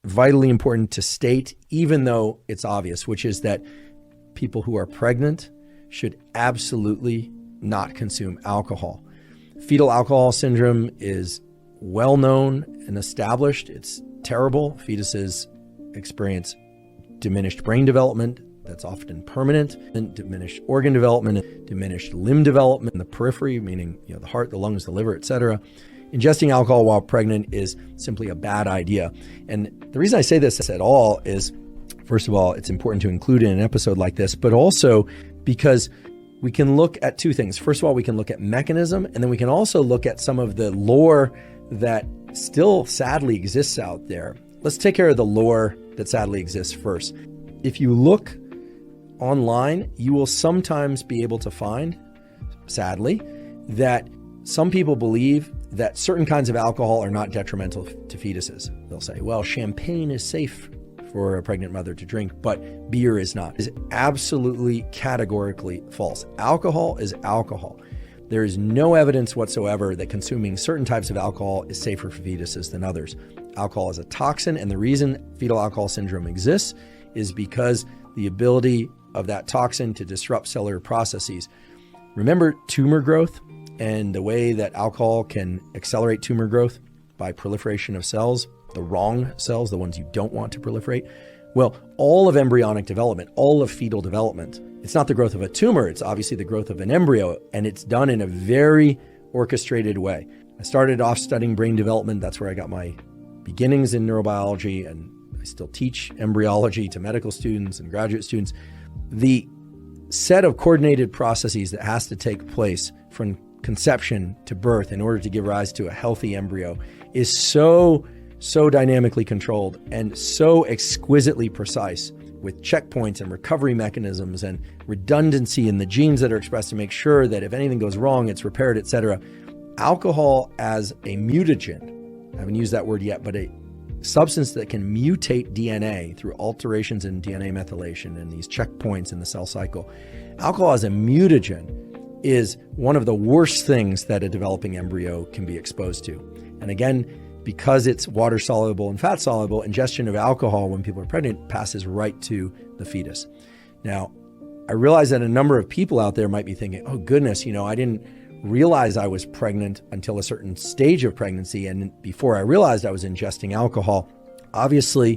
vitally important to state, even though it's obvious, which is that people who are pregnant should absolutely not consume alcohol. Fetal alcohol syndrome is well known and established. It's terrible. Fetuses experience diminished brain development that's often permanent, and diminished organ development, diminished limb development in the periphery, meaning the heart, the lungs, the liver, etc. Ingesting alcohol while pregnant is simply a bad idea. And the reason I say this at all is, first of all, it's important to include in an episode like this, but also because we can look at two things. First of all, we can look at mechanism, and then we can also look at some of the lore that still sadly exists out there. Let's take care of the lore that sadly exists first. If you look online, you will sometimes be able to find, sadly, that some people believe that certain kinds of alcohol are not detrimental to fetuses. They'll say, well, champagne is safe for a pregnant mother to drink, but beer is not. It's absolutely categorically false. Alcohol is alcohol. There is no evidence whatsoever that consuming certain types of alcohol is safer for fetuses than others. Alcohol is a toxin, and the reason fetal alcohol syndrome exists is because the ability of that toxin to disrupt cellular processes. Remember tumor growth and the way that alcohol can accelerate tumor growth by proliferation of cells, the wrong cells, the ones you don't want to proliferate? Well, all of embryonic development, all of fetal development, it's not the growth of a tumor, it's obviously the growth of an embryo, and it's done in a very orchestrated way. I started off studying brain development. That's where I got my beginnings in neurobiology, and I still teach embryology to medical students and graduate students. The set of coordinated processes that has to take place from conception to birth in order to give rise to a healthy embryo is so dynamically controlled and so exquisitely precise, with checkpoints and recovery mechanisms and redundancy in the genes that are expressed to make sure that if anything goes wrong, it's repaired, etc. Alcohol as a mutagen, I haven't used that word yet, but a substance that can mutate DNA through alterations in DNA methylation and these checkpoints in the cell cycle. Alcohol as a mutagen is one of the worst things that a developing embryo can be exposed to. And again, because it's water soluble and fat soluble, ingestion of alcohol when people are pregnant passes right to the fetus. Now, I realize that a number of people out there might be thinking, oh goodness, I didn't realize I was pregnant until a certain stage of pregnancy, and before I realized I was ingesting alcohol. Obviously,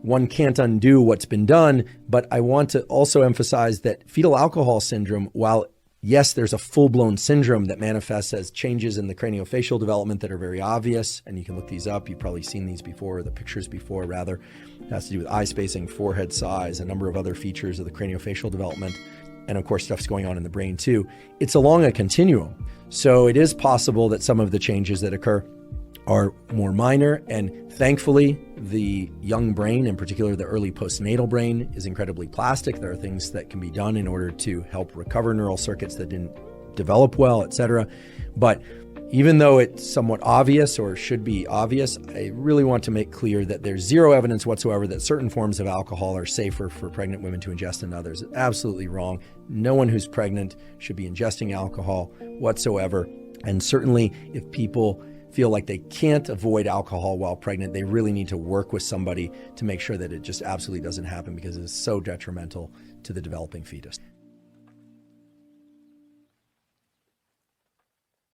one can't undo what's been done, but I want to also emphasize that fetal alcohol syndrome, while yes, there's a full-blown syndrome that manifests as changes in the craniofacial development that are very obvious, and you can look these up. You've probably seen these before, the pictures before rather. It has to do with eye spacing, forehead size, a number of other features of the craniofacial development. And of course, stuff's going on in the brain too. It's along a continuum. So it is possible that some of the changes that occur are more minor. And thankfully, the young brain, in particular the early postnatal brain, is incredibly plastic. There are things that can be done in order to help recover neural circuits that didn't develop well, etc. But even though it's somewhat obvious, or should be obvious, I really want to make clear that there's zero evidence whatsoever that certain forms of alcohol are safer for pregnant women to ingest than others. Absolutely wrong. No one who's pregnant should be ingesting alcohol whatsoever. And certainly if people feel like they can't avoid alcohol while pregnant, they really need to work with somebody to make sure that it just absolutely doesn't happen, because it's so detrimental to the developing fetus.